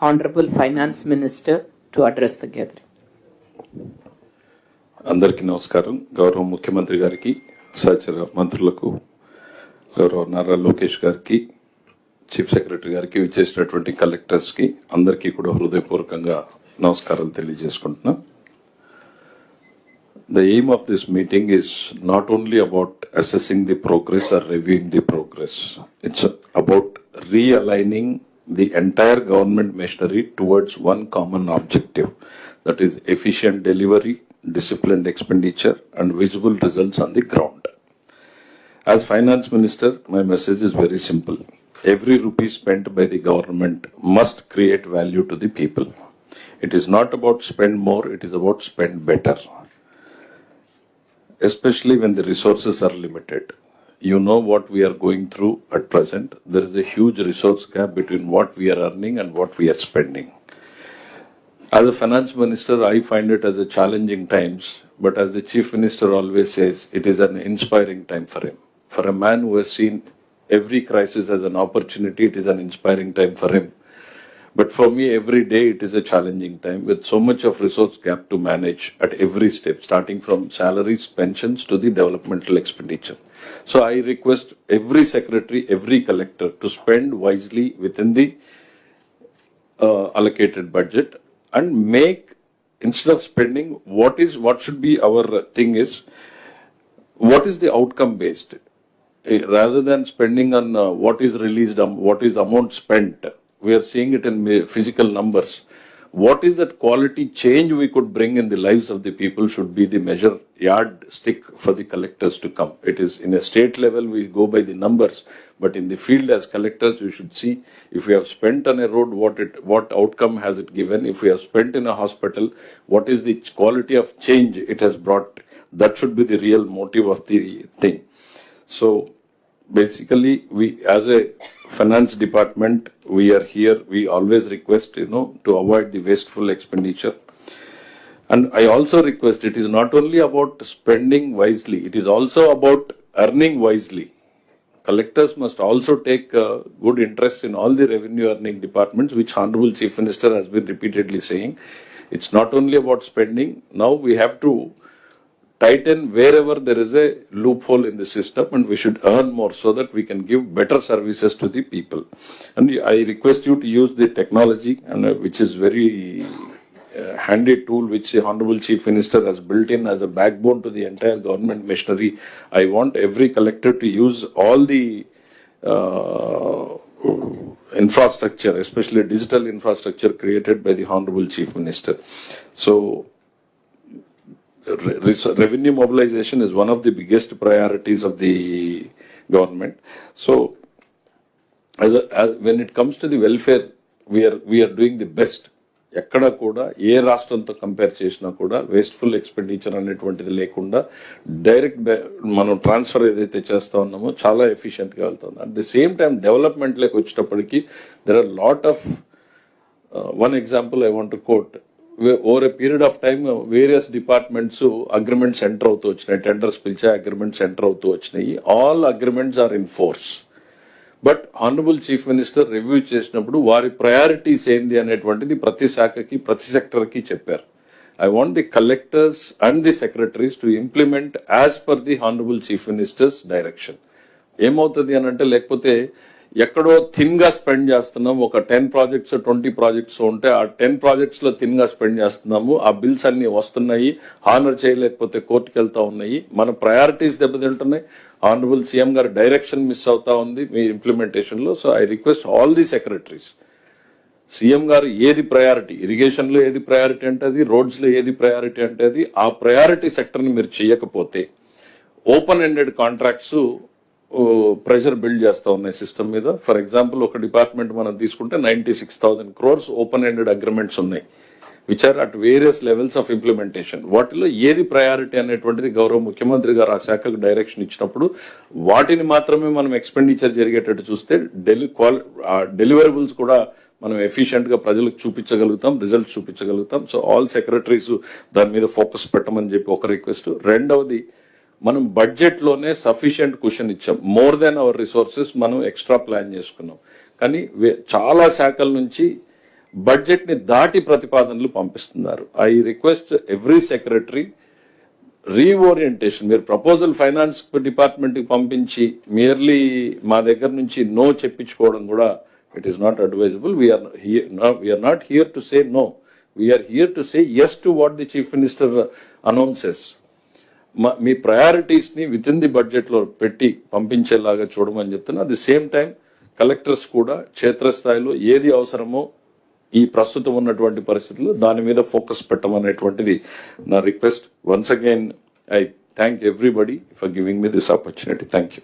Honorable Finance Minister to address the gathering. అందరికీ నమస్కారం. గౌరవ ముఖ్యమంత్రి గారికి, సహచర మంత్రులకు, గౌరవ నారా లోకేష్ గారికి, చీఫ్ సెక్రటరీ గారికి, విచ్చేసినటువంటి కలెక్టర్స్ కి అందరికీ కూడా హృదయపూర్వకంగా నమస్కారాలు తెలియజేసుకుంటున్నా. The aim of this meeting is not only about assessing the progress or reviewing the progress. It's about realigning the entire government machinery towards one common objective, that is efficient delivery, disciplined expenditure, and visible results on the ground. As Finance Minister, my message is very simple. Every rupee spent by the government must create value to the people. It is not about spend more, it is about spend better. Especially when the resources are limited. You know what we are going through at present. There is a huge resource gap between what we are earning and what we are spending. As a finance minister, I find it as a challenging times, but as the chief minister always says, it is an inspiring time for him. For a man who has seen every crisis as an opportunity, it is an inspiring time for him. But for me, every day it is a challenging time with so much of resource gap to manage at every step, starting from salaries, pensions to the developmental expenditure. So I request every secretary, every collector to spend wisely within the allocated budget and make, instead of spending, what should be our thing is, what is the outcome based? Rather than spending on what is released, what is amount spent, we are seeing it in physical numbers. What is that quality change we could bring in the lives of the people should be the measure yardstick for the collectors to come. It is in a state level we go by the numbers, but in the field as collectors we should see if we have spent on a road, what outcome has it given. If we have spent in a hospital, what is the quality of change it has brought. That should be the real motive of the thing. So basically, we as a finance department, we are here, we always request, to avoid the wasteful expenditure. And I also request, it is not only about spending wisely, it is also about earning wisely. Collectors must also take good interest in all the revenue earning departments, which Honorable Chief Minister has been repeatedly saying. It's not only about spending. Now we have to tighten wherever there is a loophole in the system, and we should earn more so that we can give better services to the people. And I request you to use the technology, and which is very handy tool which the Honorable Chief Minister has built in as a backbone to the entire government machinery. I want every collector to use all the infrastructure, especially digital infrastructure created by the Honorable Chief Minister. So revenue mobilization is one of the biggest priorities of the government. So when it comes to the welfare, we are doing the best. ఎక్కడ కూడా ఏ రాష్ట్రంతో compare చేసినా కూడా wasteful expenditure అనేటువంటిది లేకుండా direct మనం transfer ఏదైతే చేస్తా ఉన్నామో చాలా ఎఫిషియెంట్ గా వెళ్తుంది. At the same time development లోకి వచ్చేటప్పటికి there are lot of one example I want to quote. Over a period of time various departments agreements enter అవుతూ వచ్చినాయి, టెండర్స్ పిలిచే అగ్రిమెంట్స్ ఎంటర్ అవుతూ వచ్చినాయి. All agreements are in force. But honourable chief minister review చేసినప్పుడు వారి priorities ఏంది అనేటువంటిది ప్రతి శాఖకి, ప్రతి సెక్టర్ కి చెప్పారు. I want the collectors and the secretaries to implement as per the honourable chief ministers direction. ఏమవుతుంది అని అంటే, లేకపోతే ఎక్కడో థిన్ గా స్పెండ్ చేస్తున్నాం. ఒక 10 ప్రాజెక్ట్స్ 20 ప్రాజెక్ట్స్ ఉంటే ఆ 10 ప్రాజెక్ట్స్ లో థిన్ గా స్పెండ్ చేస్తున్నాము. ఆ బిల్స్ అన్ని వస్తున్నాయి, హానర్ చేయలేకపోతే కోర్టుకు వెళ్తా ఉన్నాయి, మన ప్రయారిటీస్ దెబ్బతింటున్నాయి. ఆనరబుల్ సీఎం గారి డైరెక్షన్ మిస్ అవుతా ఉంది మీ ఇంప్లిమెంటేషన్ లో. So I request all the secretaries, CM గారు ఏది ప్రయారిటీ, ఇరిగేషన్ లో ఏది ప్రయారిటీ అంటే అది, రోడ్స్ లో ఏది ప్రయారిటీ అంటే అది, ఆ ప్రయారిటీ సెక్టర్ ని మీరు చేయకపోతే open ended contracts pressure build చేస్తా ఉన్నాయి సిస్టమ్ మీద. ఫర్ ఎగ్జాంపుల్ ఒక డిపార్ట్మెంట్ మనం తీసుకుంటే 96,000 crores ఓపెన్ ఎండెడ్ అగ్రిమెంట్స్ ఉన్నాయి, which are at various levels of implementation. వాటిలో ఏది ప్రయారిటీ అనేటువంటిది గౌరవ ముఖ్యమంత్రి గారు ఆ శాఖకు డైరెక్షన్ ఇచ్చినప్పుడు వాటిని మాత్రమే మనం ఎక్స్పెండిచర్ జరిగేటట్టు చూస్తే డెలివరబుల్స్ కూడా మనం ఎఫిషియెంట్ గా ప్రజలకు చూపించగలుగుతాం, రిజల్ట్స్ చూపించగలుగుతాం. సో ఆల్ సెక్రటరీస్ దాని మీద ఫోకస్ పెట్టమని చెప్పి ఒక రిక్వెస్ట్. రెండవది, మనం బడ్జెట్ లోనే సఫిషియెంట్ కుషన్ ఇచ్చాం. మోర్ దెన్ అవర్ రిసోర్సెస్ మనం ఎక్స్ట్రా ప్లాన్ చేసుకున్నాం. కానీ చాలా శాఖల నుంచి బడ్జెట్ ని దాటి ప్రతిపాదనలు పంపిస్తున్నారు. I request every secretary reorientation. మీరు ప్రపోజల్ ఫైనాన్స్ డిపార్ట్మెంట్ కి పంపించి మియర్లీ మా దగ్గర నుంచి నో చెప్పించుకోవడం కూడా it is not advisable. We are not here to say no, we are here to say yes to what the chief minister announces. మీ priorities ని విత్ ఇన్ ది బడ్జెట్ లో పెట్టి పంపించేలాగా చూడమని చెప్తున్నా. At the same time collectors కూడా క్షేత్రస్థాయిలో ఏది అవసరమో ఈ ప్రస్తుతం ఉన్నటువంటి పరిస్థితుల్లో దాని మీద ఫోకస్ పెట్టమనేటువంటిది నా request. Once again I thank everybody for giving me this opportunity. Thank you.